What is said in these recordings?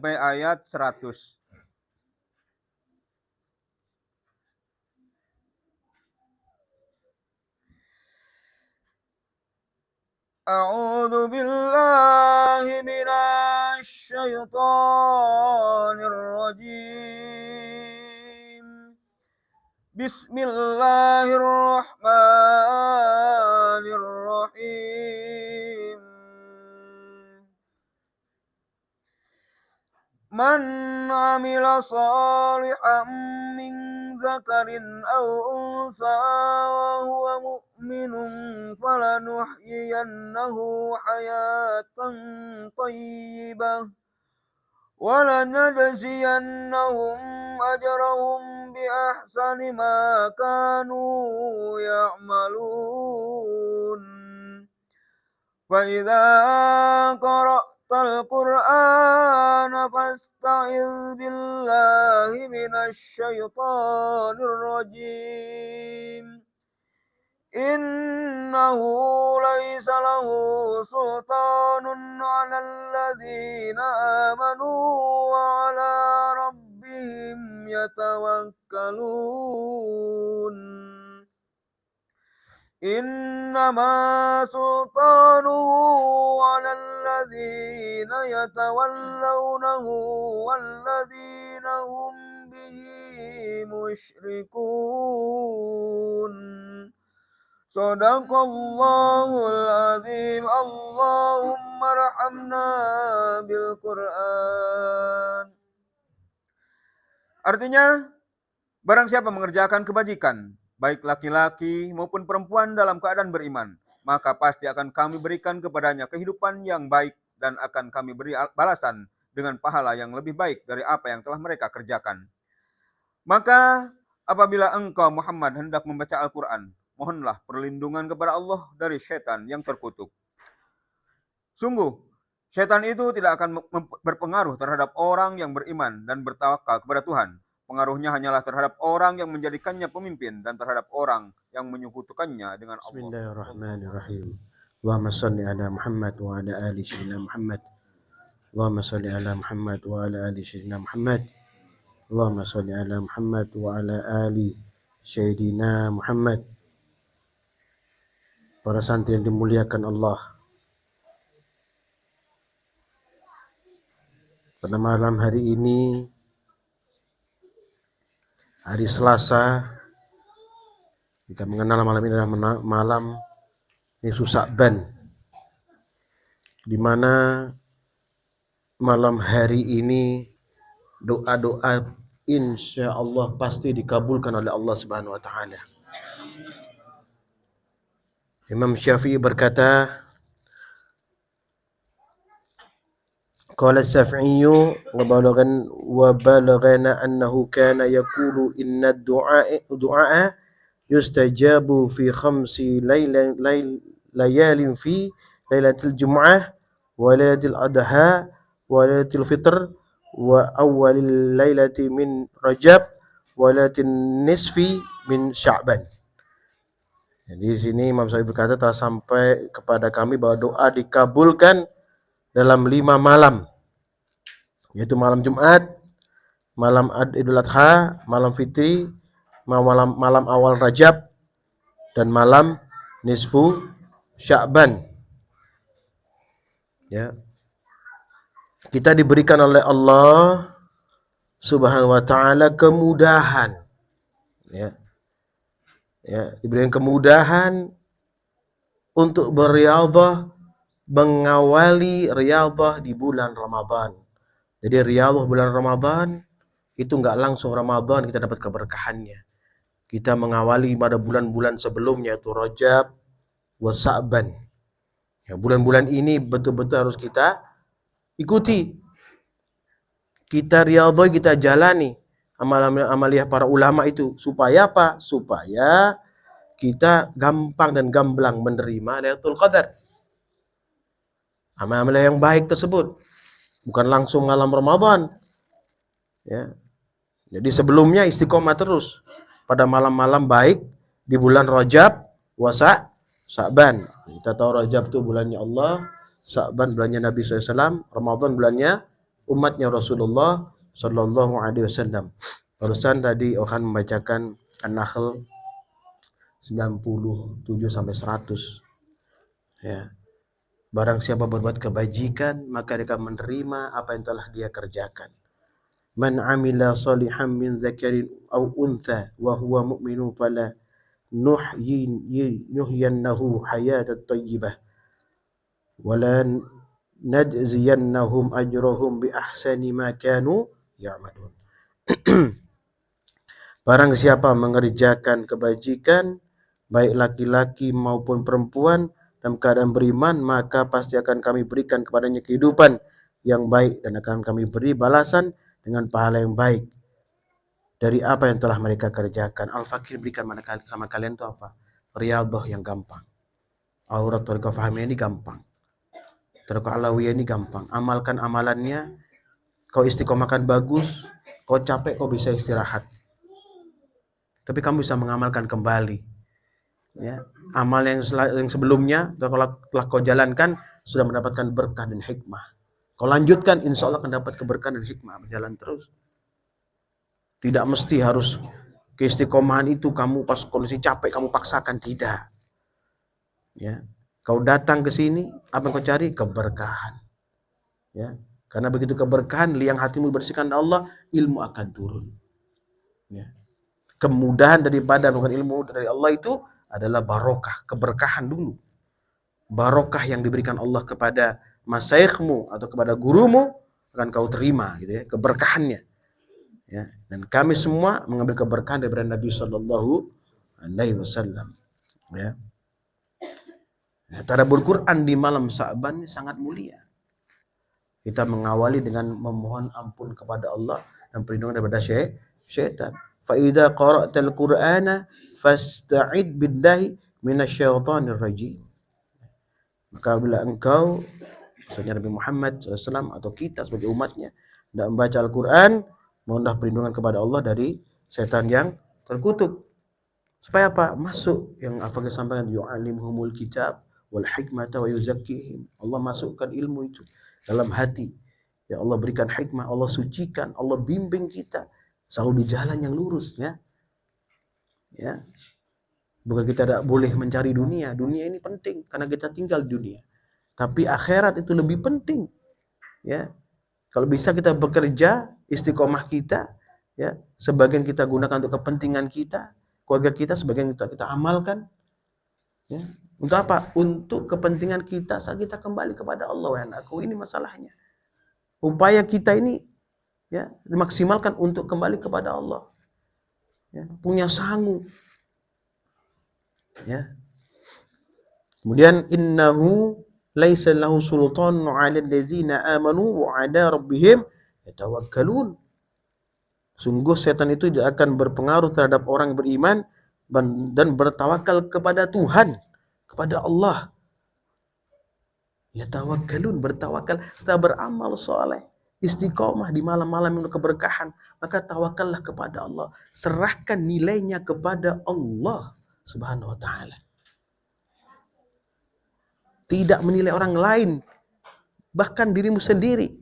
sampai ayat 100. A'udzu billahi minasy syaithanir rajim. Bismillahirrahmanirrahim. Man 'amila shalihan min zakarin aw unsa wa huwa mu'minun falanuhyiyannahu hayatan thayyibah wa lanajziyannahum ajrahum bi ahsani ma kanu ya'malun. Fa idza qara'tal Qur'ana fasta'iz billahi minasy syaithanir rajim. Innahu laisa lahu sultanun 'alal ladzina amanu wa 'ala rabbihim yatawakkalun. Innama sultanuhu 'alal ladzina yatawallawnahu walladzina hum bihi musyrikun. Shadaqallahul azim. Allahumma arhamna bil Qur'an. Artinya, barang siapa mengerjakan kebajikan, baik laki-laki maupun perempuan dalam keadaan beriman, maka pasti akan kami berikan kepadanya kehidupan yang baik dan akan kami beri balasan dengan pahala yang lebih baik dari apa yang telah mereka kerjakan. Maka apabila engkau Muhammad hendak membaca Al-Quran, mohonlah perlindungan kepada Allah dari syaitan yang terkutuk. Sungguh, syaitan itu tidak akan berpengaruh terhadap orang yang beriman dan bertawakal kepada Tuhan. Pengaruhnya hanyalah terhadap orang yang menjadikannya pemimpin dan terhadap orang yang menyekutukannya dengan Allah. Bismillahirrahmanirrahim. Allahumma salli ala Muhammad wa ala ali sayyidina Muhammad. Allahumma salli ala Muhammad wa ala ali sayyidina Muhammad. Allahumma salli ala Muhammad wa ala ali sayyidina Muhammad. Para santri yang dimuliakan Allah, pada malam hari ini, hari Selasa, kita mengenal malam ini adalah malam Nisfu Sya'ban, di mana malam hari ini doa-doa insya Allah pasti dikabulkan oleh Allah Subhanahu wa Ta'ala. Imam Syafi'i berkata, qala Syafi'i wa balagana annahu kana yaqulu inna du'a yustajabu fi khamsi layalin fi lailatul jum'ah wa lailatul adha wa lailatul fitr wa awwalil lailati min Rajab wa lailatul nisfi min Sya'ban. Jadi di sini Imam Syafi'i berkata telah sampai kepada kami bahwa doa dikabulkan dalam 5 malam, yaitu malam Jumat, malam Idul Adha, malam Fitri, malam awal Rajab, dan malam Nisfu Sya'ban. Ya. Kita diberikan oleh Allah Subhanahu wa Ta'ala kemudahan. Ya. Ya, diberikan kemudahan untuk berriyadhah, mengawali riyadhah di bulan Ramadan. Jadi riyadhah bulan Ramadan itu enggak langsung Ramadan kita dapat keberkahannya. Kita mengawali pada bulan-bulan sebelumnya, yaitu Rajab wa Sya'ban. Ya, bulan-bulan ini betul-betul harus kita ikuti. Kita riyadhah, kita jalani amaliyah para ulama itu. Supaya apa? Supaya kita gampang dan gamblang menerima Lailatul Qadar. Amal-amal yang baik tersebut. Bukan langsung malam Ramadan. Ya. Jadi sebelumnya istiqomah terus pada malam-malam baik di bulan Rajab wa Sya'ban. Kita tahu Rajab itu bulannya Allah, Sya'ban bulannya Nabi SAW, Ramadan bulannya umatnya Rasulullah Sallallahu Alaihi Wasallam. Barusan tadi Ohan membacakan An-Nahl 97 sampai 100. Ya. Barang siapa berbuat kebajikan, maka dia akan menerima apa yang telah dia kerjakan. Man amila salihan min dzakarin aw untha wa huwa mu'minun fala nuhyiyannahu hayatan thayyibah wa la najziyannahum ajrahum bi ahsani ma kanu ya'malun. Barang siapa mengerjakan kebajikan, baik laki-laki maupun perempuan, dalam keadaan beriman, maka pasti akan kami berikan kepadanya kehidupan yang baik dan akan kami beri balasan dengan pahala yang baik dari apa yang telah mereka kerjakan. Al-Fakir berikan sama kalian itu apa? Riyadhah yang gampang. Aurat Thariqah Fahmiyah ini gampang. Thariqah Alawiyah ini gampang. Amalkan amalannya, kau istiqomahkan bagus, kau capek kau bisa istirahat. Tapi kamu bisa mengamalkan kembali. Ya, amal yang sebelumnya telah kau jalankan sudah mendapatkan berkah dan hikmah. Kau lanjutkan, insya Allah akan dapat keberkahan dan hikmah, berjalan terus. Tidak mesti harus keistiqomahan itu kamu pas kondisi capek kamu paksakan, tidak. Ya, kau datang ke sini, apa yang kau cari? Keberkahan. Ya, karena begitu keberkahan, liang hatimu dibersihkan Allah, ilmu akan turun. Ya. Kemudahan daripada bukan ilmu dari Allah itu adalah barokah, keberkahan dulu. Barokah yang diberikan Allah kepada masyayikhmu atau kepada gurumu akan kau terima, gitu ya, keberkahannya. Ya, dan kami semua mengambil keberkahan daripada Nabi Sallallahu Alaihi Wasallam. Ya. Cara berquran di malam Sa'ban sangat mulia. Kita mengawali dengan memohon ampun kepada Allah dan perlindungan daripada syaitan. Fa idza qara'tal Qur'ana fasta'id billahi minasyaitonir rajim. Maka bila engkau, maksudnya Nabi Muhammad SAW atau kita sebagai umatnya, hendak membaca Al-Quran, mohonlah perlindungan kepada Allah dari setan yang terkutuk. Supaya apa? Masuk yang apa yang sampaikan, yu'alimhumul kitab wal hikmata wa yuzakkihim. Allah masukkan ilmu itu dalam hati. Ya Allah berikan hikmah, Allah sucikan, Allah bimbing kita selalu di jalan yang lurus, ya. Ya. Bukan kita tidak boleh mencari dunia. Dunia ini penting karena kita tinggal di dunia. Tapi akhirat itu lebih penting. Ya. Kalau bisa kita bekerja, istiqomah kita, ya, sebagian kita gunakan untuk kepentingan kita, keluarga kita, sebagian kita amalkan. Ya. Untuk apa? Untuk kepentingan kita saat kita kembali kepada Allah. Ini masalahnya. Upaya kita ini, ya, dimaksimalkan untuk kembali kepada Allah. Ya, punya sangu. Ya. Kemudian innahu laisa lahu sultanun 'alal ladzina amanu wa 'ala rabbihim yatawakkalun. Sungguh setan itu tidak akan berpengaruh terhadap orang yang beriman dan bertawakal kepada Tuhan, kepada Allah. Yatawakkalun, bertawakal setelah beramal soleh, istiqomah di malam-malam yang keberkahan, maka tawakallah kepada Allah. Serahkan nilainya kepada Allah Subhanahu wa ta'ala. Tidak menilai orang lain, bahkan dirimu sendiri.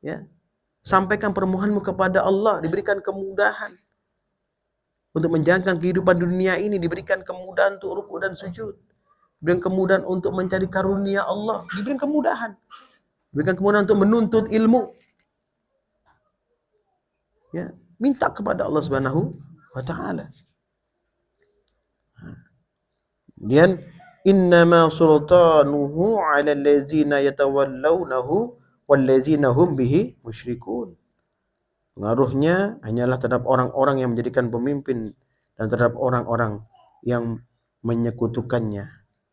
Ya. Sampaikan permohonanmu kepada Allah, diberikan kemudahan untuk menjalankan kehidupan dunia ini, diberikan kemudahan untuk ruku dan sujud, diberikan kemudahan untuk mencari karunia Allah, diberikan kemudahan untuk menuntut ilmu. Ya, minta kepada Allah Subhanahu wa ta'ala. Kemudian innama sultanuhu 'ala allazina yatawallawnahu wallazina hum bihi musyrikun. Pengaruhnya hanyalah terhadap orang-orang yang menjadikan pemimpin dan terhadap orang-orang yang menyekutukannya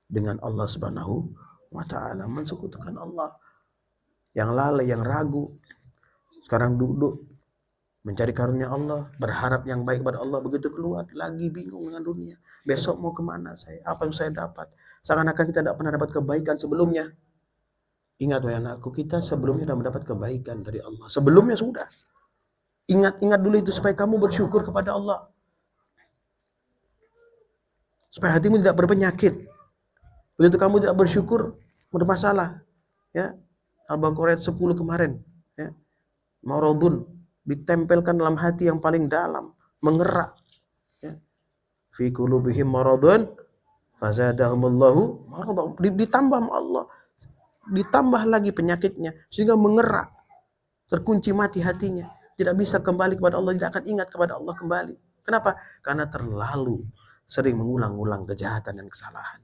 dengan Allah Subhanahu wa ta'ala, mensekutukan Allah. Yang lalai, yang ragu, sekarang duduk mencari karunia Allah, berharap yang baik pada Allah, begitu keluar lagi bingung dengan dunia. Besok mau kemana saya? Apa yang saya dapat? Seakan-akan kita tidak pernah dapat kebaikan sebelumnya. Ingat wahai anakku, kita sebelumnya sudah mendapat kebaikan dari Allah. Sebelumnya sudah. Ingat dulu itu supaya kamu bersyukur kepada Allah. Supaya hatimu tidak berpenyakit. Begitu kamu tidak bersyukur, bermasalah. Ya. Al-Baqarah 10 kemarin. Ya. maradun, ditempelkan dalam hati yang paling dalam, mengerak. Ya. Fi qulubihim maradun fazadahumullahu maradan. Ditambah Allah, ditambah lagi penyakitnya sehingga mengerak, terkunci mati hatinya, tidak bisa kembali kepada Allah, tidak akan ingat kepada Allah kembali. Kenapa? Karena terlalu sering mengulang-ulang kejahatan dan kesalahan.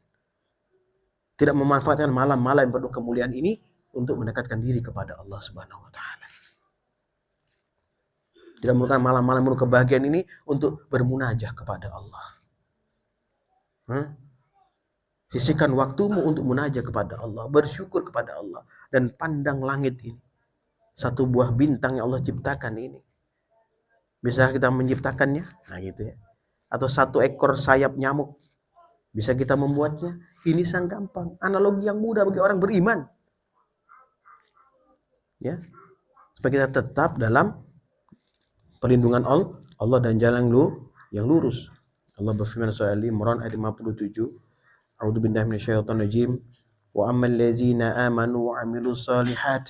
Tidak memanfaatkan malam-malam yang penuh kemuliaan ini untuk mendekatkan diri kepada Allah Subhanahu wa taala. Tidak menggunakan malam-malam penuh kebahagiaan ini untuk bermunajah kepada Allah. Sisihkan waktumu untuk munajah kepada Allah, bersyukur kepada Allah, dan pandang langit ini. Satu buah bintang yang Allah ciptakan ini. Bisa kita menciptakannya? Nah gitu ya. Atau satu ekor sayap nyamuk. Bisa kita membuatnya? Ini sangat gampang. Analogi yang mudah bagi orang beriman. Ya. Supaya kita tetap dalam perlindungan Allah dan jalan yang lurus. Allah berfirman surah Al-Imran ayat 57. A'udzu billahi minasyaitonir rajim. Wa ammal ladzina amanu wa 'amilus shalihat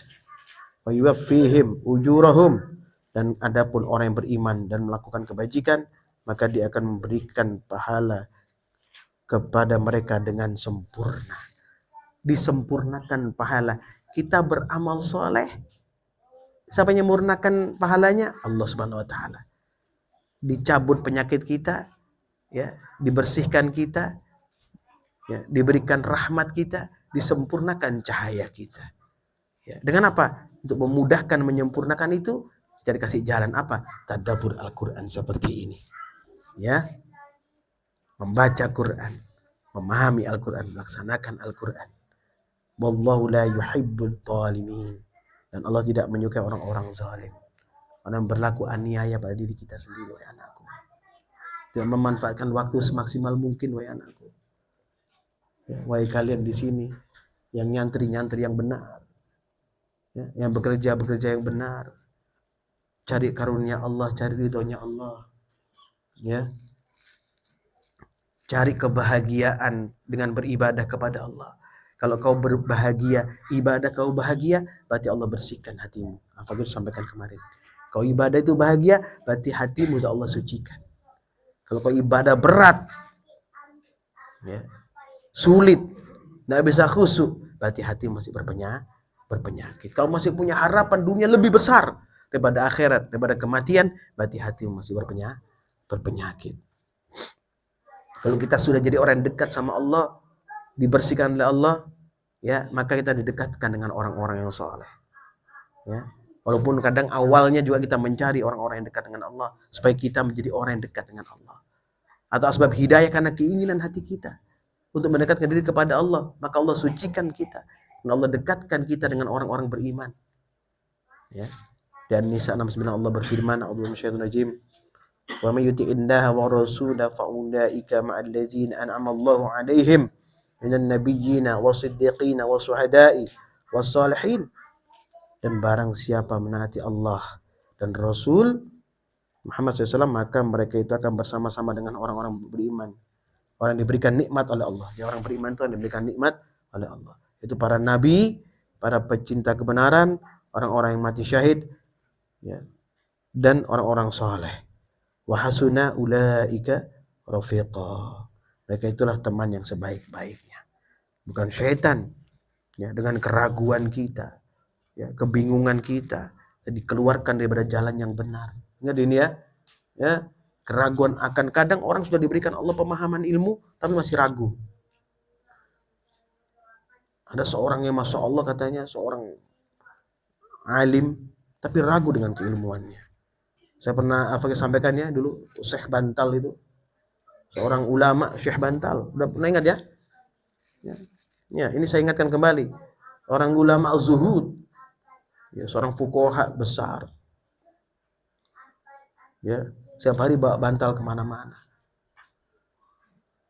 wa yuwaffihim ujurahum. Dan adapun orang yang beriman dan melakukan kebajikan, maka dia akan memberikan pahala kepada mereka dengan sempurna. Disempurnakan pahala. Kita beramal soleh. Siapa yang menyempurnakan pahalanya? Allah Subhanahu wa taala. Dicabut penyakit kita, ya, dibersihkan kita, ya, diberikan rahmat kita, disempurnakan cahaya kita. Ya, dengan apa? Untuk memudahkan menyempurnakan itu, jadi kasih jalan apa? Tadabbur Al-Quran seperti ini. Ya. Membaca Quran, memahami Al-Quran, melaksanakan Al-Quran. Wallahu la yuhibbul zalimin. Dan Allah tidak menyukai orang-orang zalim. Orang berlaku aniaya pada diri kita sendiri, wahai anakku. Tidak memanfaatkan waktu semaksimal mungkin, wahai anakku. Ya, wahai kalian di sini yang nyantri-nyantri yang benar. Ya, yang bekerja yang benar. Cari karunia Allah, cari ridhonya Allah. Ya. Cari kebahagiaan dengan beribadah kepada Allah. Kalau kau berbahagia, ibadah kau bahagia, berarti Allah bersihkan hatimu. Apa yang sampaikan kemarin. Kau ibadah itu bahagia, berarti hatimu Allah sucikan. Kalau kau ibadah berat, ya, sulit, tidak bisa khusyuk, berarti hatimu masih berpenyakit. Kalau masih punya harapan dunia lebih besar daripada akhirat, daripada kematian, berarti hatimu masih berpenyakit. Kalau kita sudah jadi orang yang dekat sama Allah, dibersihkan oleh Allah, ya, maka kita didekatkan dengan orang-orang yang saleh. Ya. Walaupun kadang awalnya juga kita mencari orang-orang yang dekat dengan Allah, supaya kita menjadi orang yang dekat dengan Allah. Atau sebab hidayah karena keinginan hati kita untuk mendekatkan diri kepada Allah, maka Allah sucikan kita. Dan Allah dekatkan kita dengan orang-orang beriman. Ya. Dan Nisa 69 Allah berfirman, a'udzu minasyaitonir rajim. Wa may yuti'illah wa rasulahu fa ulaika ma'al ladzina an'ama Allahu 'alaihim minan nabiyyina wasiddiqina wasuhada'i wassalihin. Dan barang siapa menaati Allah dan Rasul Muhammad SAW, maka mereka itu akan bersama-sama dengan orang-orang beriman. Orang yang diberikan nikmat oleh Allah. Ya, orang beriman itu yang diberikan nikmat oleh Allah. Itu para nabi, para pecinta kebenaran, orang-orang yang mati syahid, ya, dan orang-orang saleh. Wa hasuna ulaika rafiqa. Mereka itulah teman yang sebaik-baiknya. Bukan syaitan, ya, dengan keraguan kita, ya, kebingungan kita, dikeluarkan daripada jalan yang benar. Ingat ini ya, ya, keraguan akan kadang orang sudah diberikan Allah pemahaman ilmu, tapi masih ragu. Ada seorang yang masya Allah katanya seorang alim, tapi ragu dengan keilmuannya. Saya pernah sampaikan ya dulu, Syekh Bantal itu, seorang ulama Syekh Bantal. Udah pernah ingat ya? Ya, ini saya ingatkan kembali. Orang ulama zuhud, ya, seorang fuqaha besar. Ya, setiap hari bawa bantal kemana-mana.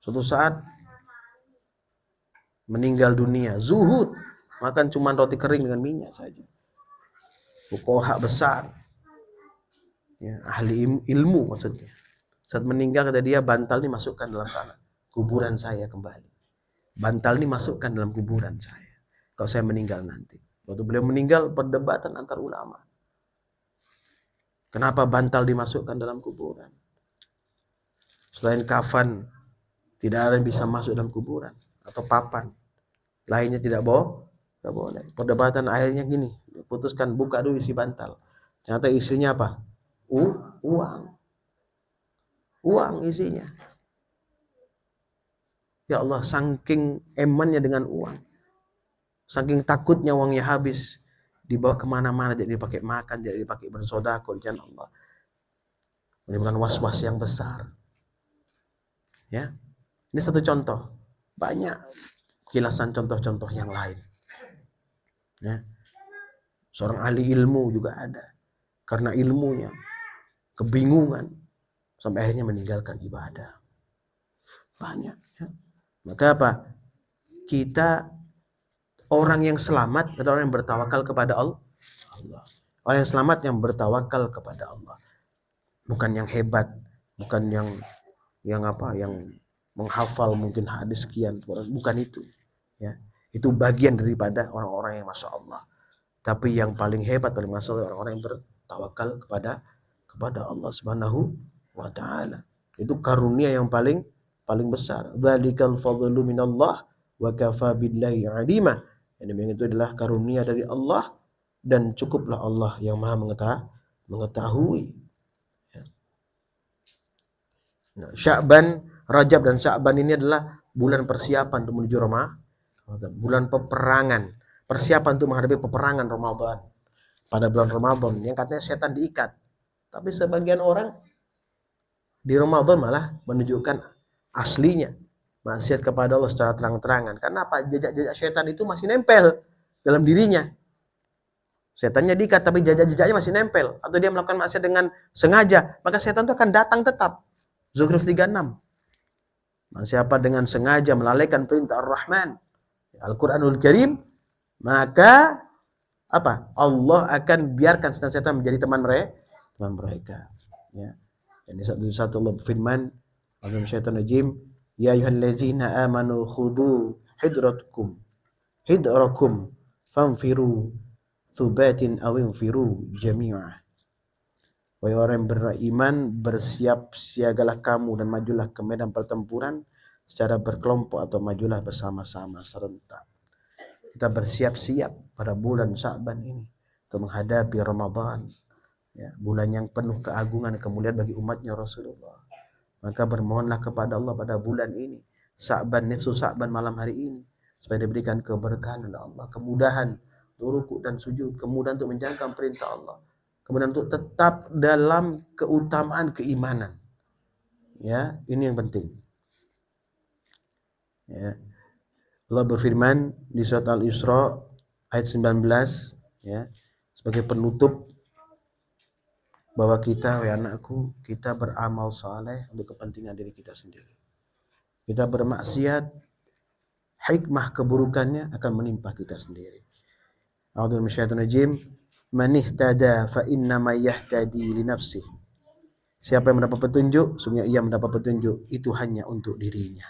Suatu saat meninggal dunia, zuhud, makan cuma roti kering dengan minyak saja. Fuqaha besar, ya, ahli ilmu maksudnya. Saat meninggal kata dia, bantal ini masukkan dalam tanah, kuburan saya kembali. Bantal ini masukkan dalam kuburan saya kalau saya meninggal nanti. Waktu beliau meninggal, perdebatan antar ulama. Kenapa bantal dimasukkan dalam kuburan? Selain kafan, tidak ada yang bisa masuk dalam kuburan. Atau papan. Lainnya tidak boleh. Perdebatan akhirnya gini, putuskan buka dulu isi bantal. Ternyata isinya apa? Uang. Uang isinya. Ya Allah, saking emannya dengan uang. Saking takutnya uangnya habis. Dibawa kemana-mana, jadi dipakai makan, jadi dipakai bersedekah di jalan Allah. Menimbulkan was-was yang besar. Ya, ini satu contoh. Banyak kilasan contoh-contoh yang lain. Ya. Seorang ahli ilmu juga ada. Karena ilmunya, kebingungan, sampai akhirnya meninggalkan ibadah. Banyak. Ya. Maka apa? Kita orang yang selamat adalah orang yang bertawakal kepada Allah. Orang yang selamat yang bertawakal kepada Allah. Bukan yang hebat, bukan yang menghafal mungkin hadis sekian, bukan itu. Ya. Itu bagian daripada orang-orang yang masya Allah. Tapi yang paling hebat paling masya Allah orang-orang yang bertawakal kepada Allah Subhanahu wa taala. Itu karunia yang paling besar. Dzalikal fadlu minallah wa kafa billahi alima. Yang itu adalah karunia dari Allah dan cukuplah Allah yang Maha mengetahui. Nah, Sya'ban, Rajab dan Sya'ban ini adalah bulan persiapan untuk menuju Ramadan. Bulan peperangan, persiapan untuk menghadapi peperangan Ramadan. Pada bulan Ramadan yang katanya setan diikat. Tapi sebagian orang di Ramadan malah menunjukkan aslinya maksiat kepada Allah secara terang-terangan. Karena apa? Jejak-jejak setan itu masih nempel dalam dirinya. Setannya diikat tapi jejak-jejaknya masih nempel. Atau dia melakukan maksiat dengan sengaja, maka setan itu akan datang tetap. Zukhruf 36. Siapa dengan sengaja melalaikan perintah Ar-Rahman, Al-Quranul Karim, maka apa? Allah akan biarkan setan-setan menjadi teman mereka. Ya. Jadi satu Allah berfirman, Azam syaitan rajim, ya ayyuhallazina amanu khudhu hidrakum fanfiru thubatin aw infiru jami'ah. Wahai orang yang beriman, bersiap siagalah kamu dan majulah ke medan pertempuran secara berkelompok atau majulah bersama-sama serentak. Kita bersiap-siap pada bulan Sya'ban ini untuk menghadapi Ramadan. Ya, bulan yang penuh keagungan dan kemuliaan bagi umatnya Rasulullah. Maka bermohonlah kepada Allah pada bulan ini, Sya'ban, nifsu Sya'ban malam hari ini, supaya diberikan keberkahan oleh Allah, kemudahan untuk rukuk dan sujud, kemudahan untuk menjalankan perintah Allah, kemudian untuk tetap dalam keutamaan keimanan. Ya, ini yang penting. Ya. Allah berfirman di surat Al-Isra ayat 19, ya, sebagai penutup bahwa kita, wahai anakku, kita beramal saleh untuk kepentingan diri kita sendiri. Kita bermaksiat, hikmah keburukannya akan menimpa kita sendiri. A'udzu minasyaitonir rajim. Man ihtada fa innama yahtadi li nafsihi. Siapa yang mendapat petunjuk, sungguh ia mendapat petunjuk itu hanya untuk dirinya.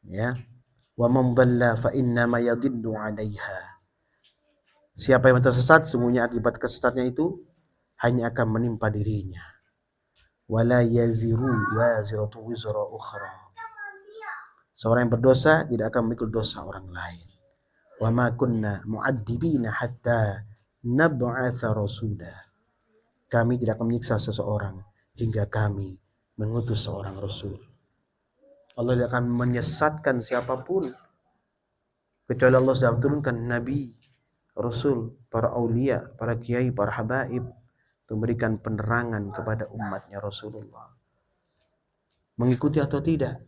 Ya. Wa man dhalla fa innama yadhillu 'alaiha. Siapa yang tersesat, sungguhnya akibat kesesatnya itu hanya akan menimpa dirinya. Wala yaziru waziratu wizra ukhra. Seorang yang berdosa tidak akan memikul dosa orang lain. Wa ma kunna mu'adzibina hatta nab'atha rasula. Kami tidak akan menyiksa seseorang hingga kami mengutus seorang rasul. Allah tidak akan menyesatkan siapapun kecuali Allah sudah turunkan nabi, rasul, para aulia, para kiai, para habaib untuk memberikan penerangan kepada umatnya Rasulullah. Mengikuti atau tidak,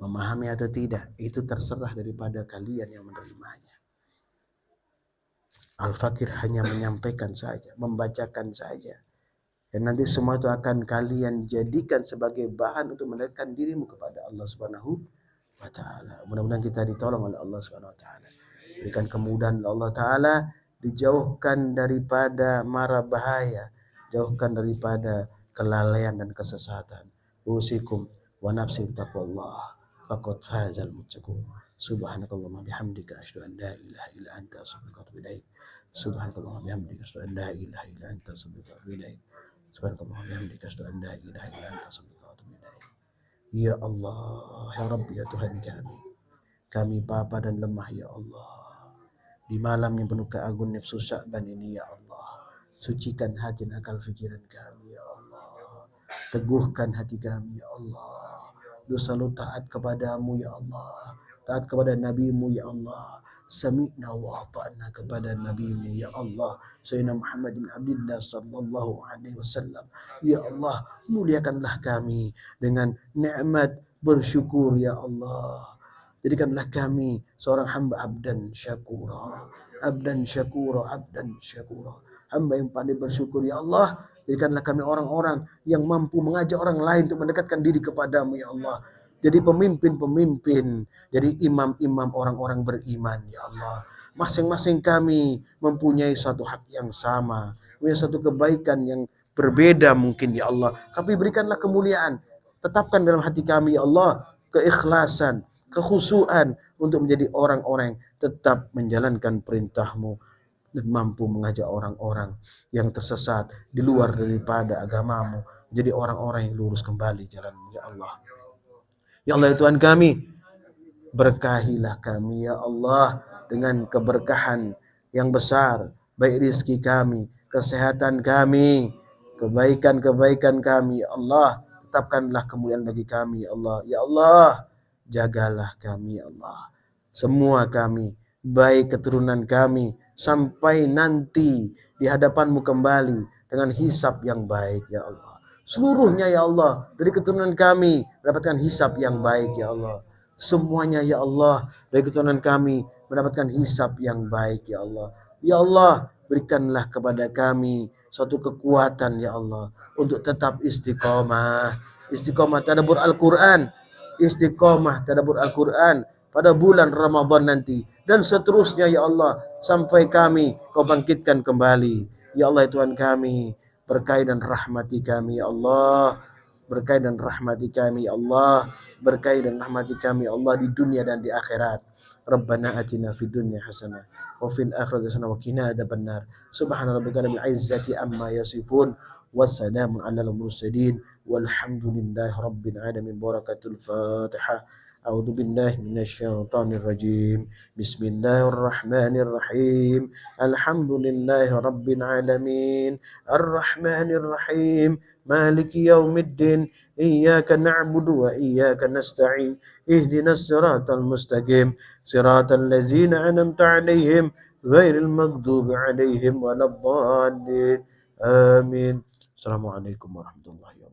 memahami atau tidak, itu terserah daripada kalian yang menerimanya. Al-Fakir hanya menyampaikan saja, membacakan saja. Dan nanti semua itu akan kalian jadikan sebagai bahan untuk mendekatkan dirimu kepada Allah Subhanahu wa taala. Mudah-mudahan kita ditolong oleh Allah Subhanahu wa taala. Berikan kemudahan oleh Allah taala, dijauhkan daripada mara bahaya, jauhkan daripada kelalaian dan kesesatan. Usikum wa nafsi taqwallah faqad fazal muttaqun. Subhanakallahumma bihamdika asyhadu an la ilaha illa anta astaghfiruka wa atubu ilaik. Subhanakallahumma bihamdika asyhadu an la ilaha illa anta astaghfiruka wa atubu ilaik. Subhanallah wa bihamdika asyhadu an la ilaha illa anta astaghfiruka wa atubu ilaik. Ya Allah, ya Rabbi, ya Tuhan kami papa dan lemah ya Allah. Di malam yang penuh keagungan nafsu Sya'ban ini ya Allah, sucikan hati dan akal fikiran kami ya Allah. Teguhkan hati kami ya Allah. Selalu taat kepadamu ya Allah, taat kepada nabimu ya Allah. Sami'na wa ata'na kepada nabimu ya Allah, Sayyidina Muhammad bin Abdullah sallallahu alaihi wasallam. Ya Allah, muliakanlah kami dengan nikmat bersyukur ya Allah. Jadikanlah kami seorang hamba abdan syakura, abdan syakura, abdan syakura. Hamba yang pandai bersyukur ya Allah. Jadikanlah kami orang-orang yang mampu mengajak orang lain untuk mendekatkan diri kepadamu ya Allah. Jadi pemimpin-pemimpin, jadi imam-imam orang-orang beriman ya Allah. Masing-masing kami mempunyai satu hak yang sama, punya satu kebaikan yang berbeda mungkin ya Allah. Tapi berikanlah kemuliaan. Tetapkan dalam hati kami ya Allah keikhlasan, kekhusyuan untuk menjadi orang-orang yang tetap menjalankan perintah-Mu dan mampu mengajak orang-orang yang tersesat di luar daripada agama-Mu menjadi orang-orang yang lurus kembali jalan-Mu ya Allah. Ya Allah ya Tuhan kami, berkahilah kami ya Allah dengan keberkahan yang besar, baik rizki kami, kesehatan kami, kebaikan-kebaikan kami ya Allah. Tetapkanlah kemuliaan bagi kami ya Allah. Ya Allah, jagalah kami ya Allah. Semua kami, baik keturunan kami, sampai nanti di hadapan-Mu kembali dengan hisab yang baik ya Allah. Seluruhnya ya Allah, dari keturunan kami mendapatkan hisab yang baik ya Allah. Semuanya ya Allah, dari keturunan kami mendapatkan hisab yang baik ya Allah. Ya Allah, berikanlah kepada kami suatu kekuatan ya Allah untuk tetap istiqomah. Istiqomah tadabbur Al-Quran, istiqomah tadabbur Al-Quran pada bulan Ramadan nanti dan seterusnya ya Allah sampai kami Kau bangkitkan kembali. Ya Allah ya Tuhan kami, berkahi dan rahmati kami ya Allah, berkahi dan rahmati kami ya Allah, berkahi dan rahmati kami ya Allah di dunia dan di akhirat. Rabbana atina fid dunya hasanah wa fil akhirati hasanah wa qina adzabannar. Subhana rabbika rabbil izzati amma yasifun wassalamun alal mursalin walhamdulillahi rabbil alamin. Barakatul Fatihah. أعوذ بالله من الشيطان الرجيم. بسم الله الرحمن الرحيم. الحمد لله رب العالمين الرحمن الرحيم مالك يوم الدين إياك نعبد وإياك نستعين اهدنا الصراط المستقيم صراط الذين أنعمت عليهم غير المغضوب عليهم ولا الضالين آمين. السلام عليكم ورحمة الله وبركاته.